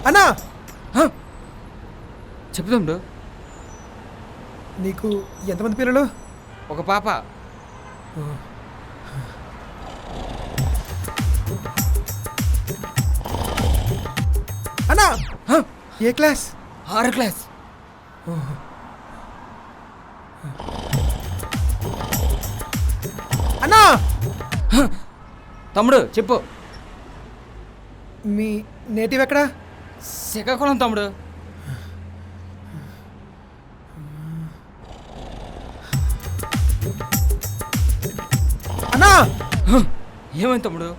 అన్నా చెప్పు తమ్ముడు. నీకు ఎంతమంది పిల్లలు? ఒక పాప. అన్నా ఏ క్లాస్? 6వ క్లాస్. అన్నా తమ్ముడు చెప్పు. మీ నేటివ్ ఎక్కడా? శ్రీకాకుళం తమ్ముడు. అన్నా ఏమైంది తమ్ముడు?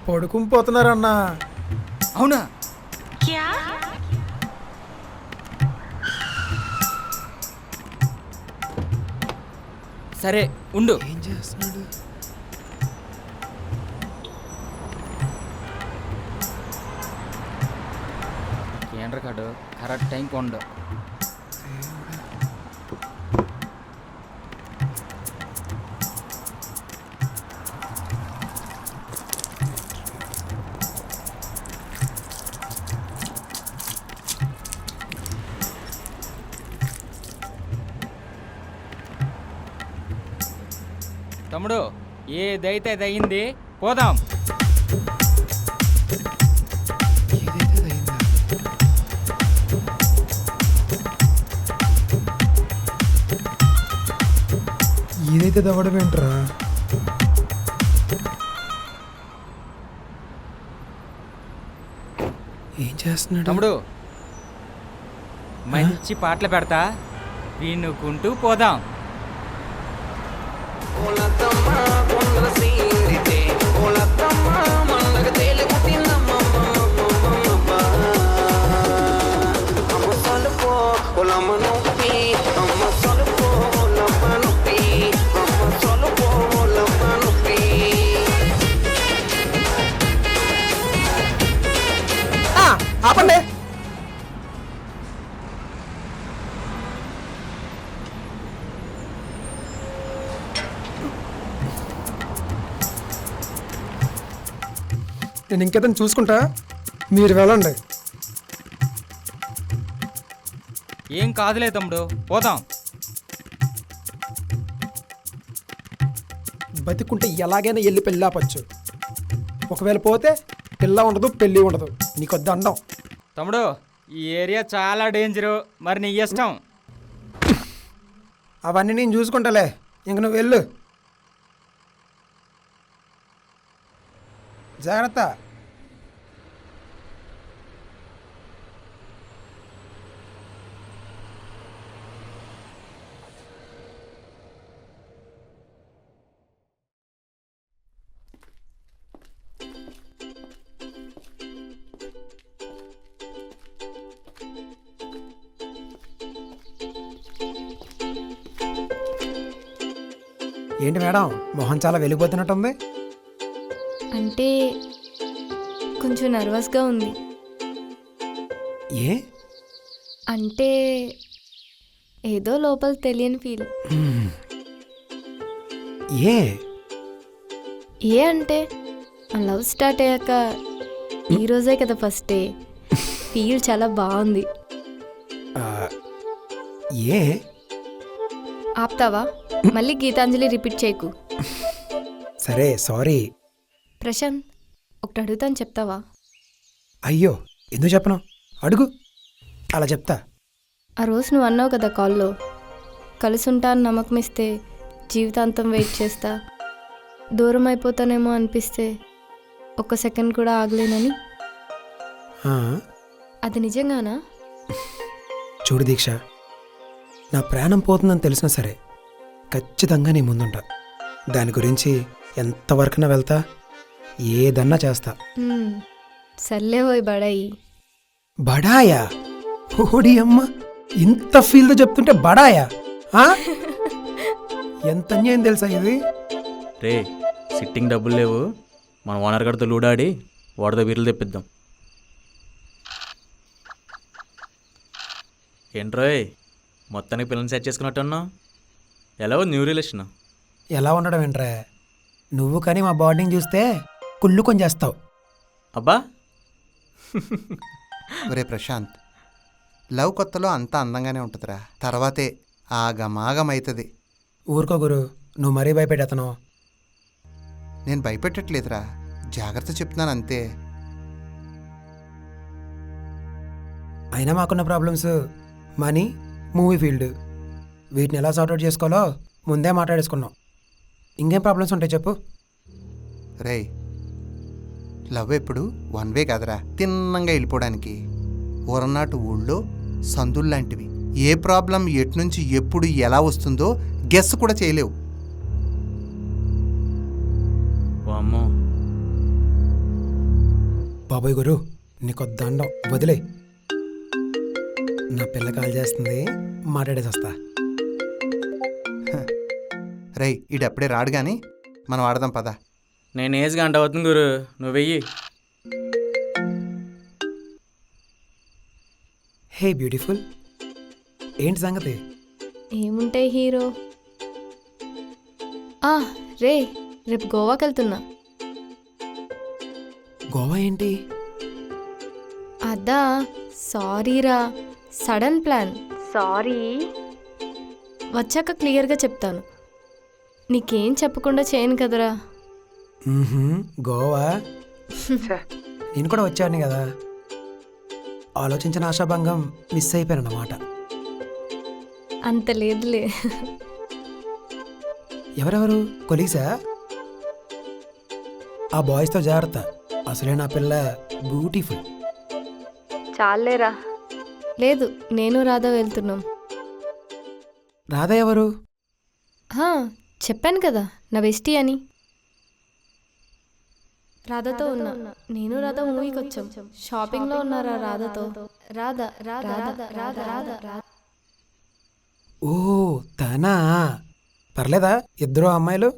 పడుకుని పోతున్నారు అన్నా. అవునా? సరే ఉండు. ఏం చేస్తున్నాడు? ఏంట్రా కార్డు కరెక్ట్ టైంకి ఉండు. తమ్ముడు ఏదైతే అది అయింది, పోదాం. ఏదైతే దవ్వడం ఏంట్రా? ఏం చేస్తున్నాడు తమ్ముడు మంచి పాటలు పెడతా, వినుకుంటూ పోదాం. ఆపండి. నేను ఇంకేదని చూసుకుంటా, మీరు వెళ్ళండి. ఏం కాదులే తమ్ముడు, పోదాం. బతికుంటే ఎలాగైనా వెళ్ళి పెళ్ళి ఆపచ్చు. ఒకవేళ పోతే పిల్ల ఉండదు, పెళ్ళి ఉండదు. నీకు దండం. తమ్ముడు ఈ ఏరియా చాలా డేంజరు, మరి నీ ఇష్టం. అవన్నీ నేను చూసుకుంటాలే, ఇంక నువ్వు వెళ్ళు. జాగ్రత్త. ఏంటి మేడం, మొహం చాలా వెలిగిపోతున్నట్టుంది. అంటే కొంచెం నర్వస్గా ఉంది. ఏ? అంటే ఏదో లోపల తెలియని ఫీల్. ఏ ఏ అంటే ఆ లవ్ స్టార్ట్ అయ్యాక ఈరోజే కదా ఫస్ట్ డే. ఫీల్ చాలా బాగుంది. ఏ ఆప్తావా? మళ్ళీ గీతాంజలి రిపీట్ చేయకు. సరే సారీ. ప్రశాంత్, ఒకటి అడుగుతాను, చెప్తావా? అయ్యో ఎందుకు చెప్పను, అడుగు. అలా చెప్తా. ఆ రోజు నువ్వు అన్నావు కదా కాల్లో, కలిసి ఉంటా అని నమ్మకం ఇస్తే జీవితాంతం వెయిట్ చేస్తా, దూరం అయిపోతానేమో అనిపిస్తే ఒక్క సెకండ్ కూడా ఆగలేనని. అది నిజంగానా? చూడు దీక్ష, నా ప్రాణం పోతుందని తెలిసినా సరే ఖచ్చితంగా నీ ముందుంటా. దాని గురించి ఎంతవరకన్నా వెళ్తా, ఏదన్నా చేస్తా. సర్లే పోయి బడాయి. బడాయా? ఓడి అమ్మ, ఇంత ఫీల్తో చెప్తుంటే బడాయా? ఎంత అన్యాయం తెలుసా ఇది. రే, సిట్టింగ్ డబ్బులు లేవు, మన ఓనర్ గడితో లూడాడి వాడితో బీర్లు తెప్పిద్దాం. ఏంట్రోయ్, మొత్తానికి పిల్లల్ని సెట్ చేసుకున్నట్టున్నావు. ఎలా ఉంది న్యూ రిలేషన్? ఎలా ఉండడం ఏంట్రా, నువ్వు కానీ మా బాండింగ్ చూస్తే కుళ్ళుకొని చేస్తావు. అబ్బా, ఒరే ప్రశాంత్, లవ్ కొత్తలో అంతా అందంగానే ఉంటుందిరా, తర్వాతే ఆగమాగమవుతుంది. ఊరుకో గురు, నువ్వు మరీ భయపెట్టేతను. నేను భయపెట్టట్లేదురా, జాగ్రత్త చెప్తున్నాను అంతే. అయినా మాకున్న ప్రాబ్లమ్స్ మనీ, మూవీ ఫీల్డ్, వీటిని ఎలా సార్ట్అవుట్ చేసుకోవాలో ముందే మాట్లాడేసుకున్నాం. ఇంకేం ప్రాబ్లమ్స్ ఉంటాయి చెప్పు. రేయ్, లవ్ ఎప్పుడు వన్ వే కాదురా, తిన్నంగా వెళ్ళిపోవడానికి. ఊరనాటు ఊళ్ళో సందుల్లాంటివి. ఏ ప్రాబ్లం ఎట్నుంచి ఎప్పుడు ఎలా వస్తుందో గెస్ కూడా చేయలేవు. అమ్మో, బాబాయ్ గురు, నీకు దండం, వదిలే. నా పిల్ల కాల్ చేస్తుంది, మాట్లాడేసి వస్తా. రేయ్, ఈడప్పుడే రాడు కానీ మనం ఆడదాం పదా. నేను ఏజ్ గంట అవుతుంది గురు, నువ్వు వెయ్యి. హే బ్యూటిఫుల్, ఏంటి సంగతి? ఏముంటాయి హీరో? రే, రేపు గోవాకి వెళ్తున్నా. గోవా ఏంటి? అదా, సారీరా, సడన్ ప్లాన్. సారీ, వచ్చాక క్లియర్గా చెప్తాను. నీకేం చెప్పకుండా చేయను కదరా. గోవా నేను కూడా వచ్చాను కదా, ఆలోచించిన ఆశాభంగం మిస్ అయిపోయాను అన్నమాట. అంత లేదులే. ఎవరెవరు కొలీసా? ఆ బాయ్స్తో జాగ్రత్త, అసలే నా పిల్ల బ్యూటిఫుల్. చాలేరా. లేదు, నేను రాధా వెళ్తున్నాం. రాధా ఎవరు? చెప్పాను కదా, నా బెస్టీ అని. రాధాతో ఉన్నా. నేను రాధా మూవీకి వచ్చాం. షాపింగ్లో ఉన్నారా రాధాతో. రాధా రాధా రాధా రాధా రాధా రాధా. ఓ తనా? పర్లేదా ఇద్దరు అమ్మాయిలు?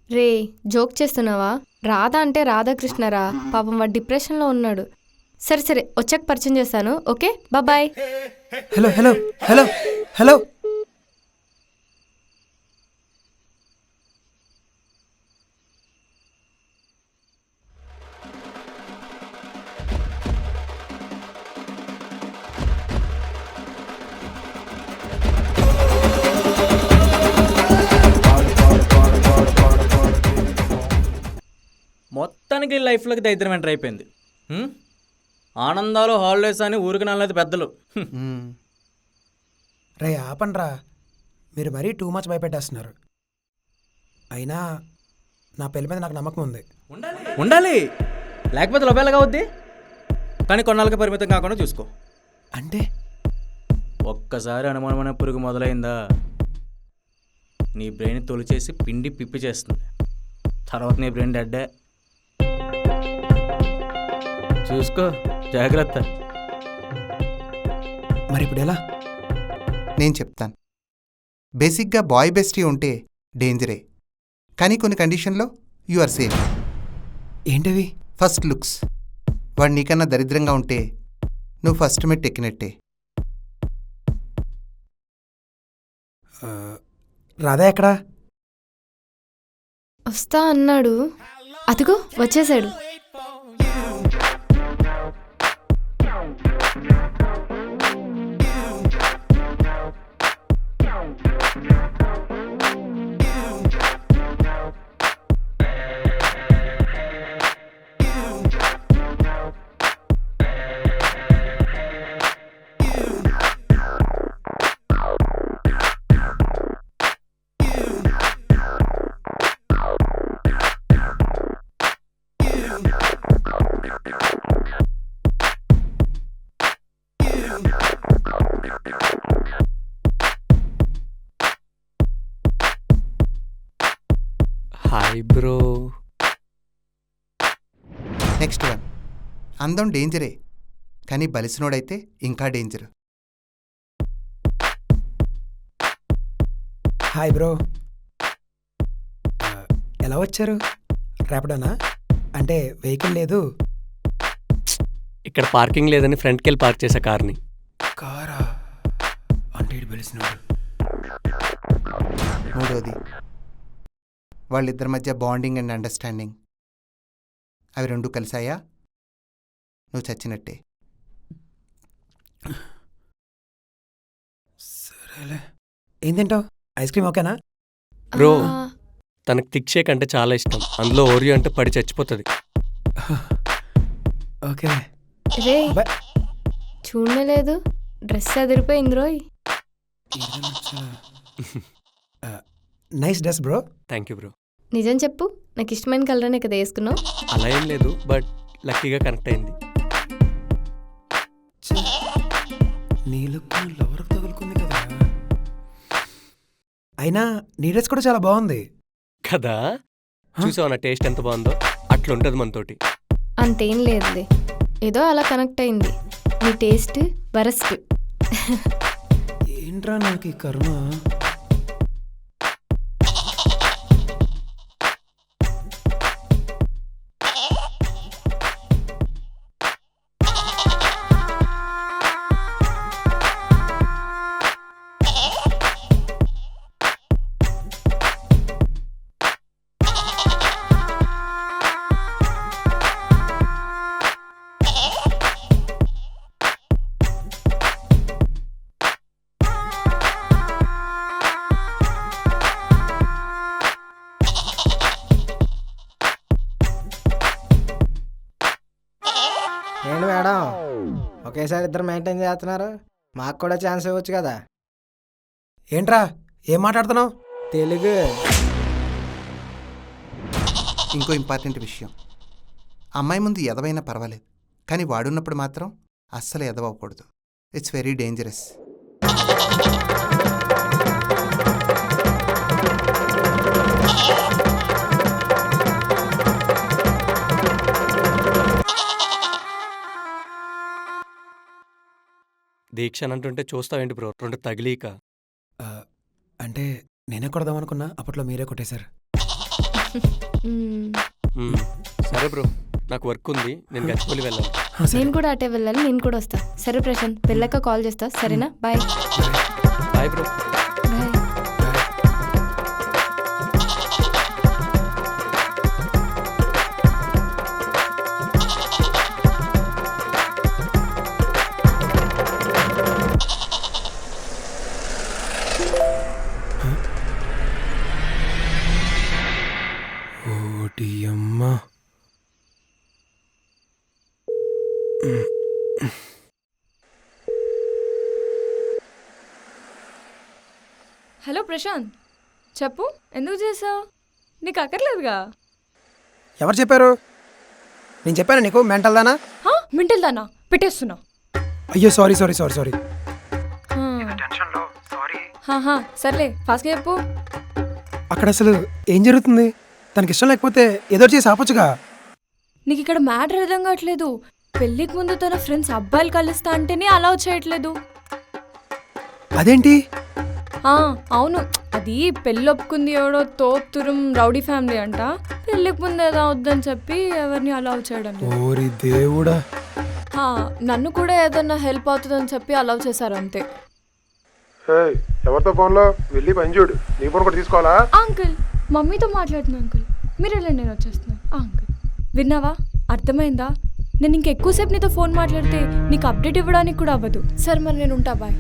రే, జోక్ చేస్తున్నావా? రాధా అంటే రాధాకృష్ణరా, పాపం వాడు డిప్రెషన్లో ఉన్నాడు. సరే సరే, వచ్చాక పరిచయం చేస్తాను. Okay, bye. Hello hello hello hello. మొత్తానికి లైఫ్లోకి దరిద్రం ఎంటర్ అయిపోయింది. ఆనందాలు హాలిడేస్ అని ఊరికి నల్లది పెద్దలు. రే ఆపండ్రా, మీరు మరీ టూ మచ్ భయపెట్టేస్తున్నారు. అయినా నా పెళ్లి మీద నాకు నమ్మకం ఉంది. ఉండాలి, లేకపోతే లోపలగా అవుద్ది. కానీ కొన్నాళ్ళకి పరిమితం కాకుండా చూసుకో. అంటే ఒక్కసారి అనుమానమైన పురుగు మొదలైందా, నీ బ్రెయిన్ తొలిచేసి పిండి పిప్పి చేస్తుంది. తర్వాత నీ బ్రెయిన్ డెడ్డే. చూసుకో, జాగ్రత్త. మరి ఇప్పుడు ఎలా? నేను చెప్తాను. బేసిక్గా బాయ్ బెస్టీ ఉంటే డేంజరే, కానీ కొన్ని కండిషన్లో యు ఆర్ సేఫ్. ఏంటవి? First looks. వాడు నీకన్నా దరిద్రంగా ఉంటే నువ్వు ఫస్ట్ మెట్ ఎక్కినట్టే. రాధా ఎక్కడా? వస్తా అన్నాడు, అదిగో వచ్చేసాడు. Hi bro. Next one. అందం డేంజరే, కానీ బలిసినోడైతే ఇంకా డేంజర్. Hi bro. ఎలా వచ్చారు? రేపడనా? అంటే వెహికల్ లేదు. ఇక్కడ పార్కింగ్ లేదని ఫ్రంట్కి వెళ్ళి పార్క్ చేసా కార్ని. కారా అంటే ఇటు పిలిచినాడు. మూడోది, వాళ్ళిద్దరి మధ్య బాండింగ్ అండ్ అండర్స్టాండింగ్, అవి రెండు కలిసాయా నువ్వు చచ్చినట్టే. సరేలే. ఏం తింటావు? ఐస్ క్రీమ్ ఓకేనా? బ్రో ఆ, తనకు థిక్ షేక్ అంటే చాలా ఇష్టం. అందులో ఓరియో అంటే పడి చచ్చిపోతుంది. ఓకే. Ray by. చూడలేదు, డ్రెస్ అదిరిపోయింది రోయ్. Nice dress bro. Thank you bro. నిజం చెప్పు, నాకు ఇష్టమైన కలర్ కదా వేసుకున్నావు. అలా ఏం లేదు, బట్ లక్కీగా కనెక్ట్ అయింది. నీళ్ళకు లవర్ తగులుకుంది కదా. అయినా నీ డ్రెస్ కూడా చాలా బాగుంది కదా, చూసావు నా టేస్ట్ ఎంత బాగుందో. అట్లుంటుంది మనతోటి. అంతేం లేదులే, ఏదో అలా కనెక్ట్ అయింది. నీ టేస్ట్ వరస్ట్. ఏంట్రా నాకు ఈ కర్మ. ఏంటి మేడం ఒకేసారి ఇద్దరు మెయింటైన్ చేస్తున్నారు? మాకు కూడా ఛాన్స్ ఇవ్వచ్చు కదా. ఏంట్రా ఏం మాట్లాడుతున్నావు? తెలుగు. ఇంకో ఇంపార్టెంట్ విషయం, అమ్మాయి ముందు ఎదవైనా పర్వాలేదు, కానీ వాడున్నప్పుడు మాత్రం అస్సలు ఎదవకూడదు. It's very dangerous. దీక్ష అని అంటుంటే చూస్తావేంటి బ్రో, రెండు తగిలీక. అంటే నేనే కొడదాం అనుకున్నా, అప్పట్లో మీరే కొట్టేశారు. మ్మ్. సరే బ్రో, నాకు వర్క్ ఉంది, నేను గచ్చిపోలి వెళ్ళాలి. సరే. నేను కూడా అటే వెళ్ళాలి, నేను కూడా వస్తా. సరే ప్రశాంత్, వెళ్ళాక కాల్ చేస్తా, సరేనా? బాయ్. Bye bro. బాయ్. ఓటి అమ్మా. హలో ప్రశాంత్, చెప్పు ఎందుకు చేసావు? నీకు అక్కర్లేదుగా. ఎవరు చెప్పారు? నేను చెప్పాను నీకు మెంటల్ దానా? మింటల్ దానా పెట్టేస్తున్నా. అయ్యో సారీ సారీ సారీ సారీ. సర్లే ఫాస్ట్గా చెప్పు. అక్కడ అసలు ఏం జరుగుతుంది? తనకి ఇష్టం లేకపోతే ఏదో చేసి ఆపొచ్చుగా. నీకు ఇక్కడ మ్యాటర్ అర్థం కావట్లేదు. పెళ్ళికి ముందు తన ఫ్రెండ్స్ అబ్బాయిలు కలుస్తా అంటేనే అలౌ చేయట్లేదు. అదేంటి? అవును, అది పెళ్ళి ఒప్పుకుంది ఎవడో తోతురం రౌడీ ఫ్యామిలీ అంట. పెళ్ళికి ముందు ఏదో వద్దని చెప్పి ఎవరిని అలౌ చేయడం లేదు. ఓరి దేవుడా. నన్ను కూడా ఏదన్నా హెల్ప్ అవుతుందని చెప్పి అలౌ చేశారు అంతే. ఎవరితో ఫోన్లో వెళ్ళి పని చూడు. నీ ఫోన్ కూడా తీసుకోవాలా? అంకుల్, మమ్మీతో మాట్లాడుతున్నా అంకుల్. మీరు వెళ్ళండి, నేను వచ్చేస్తున్నాను. అంకుల్ విన్నావా, అర్థమైందా? నేను ఇంకెక్కువసేపు నీతో ఫోన్ మాట్లాడితే నీకు అప్డేట్ ఇవ్వడానికి కూడా అవ్వదు. సరే మరి నేను ఉంటా, బాయ్.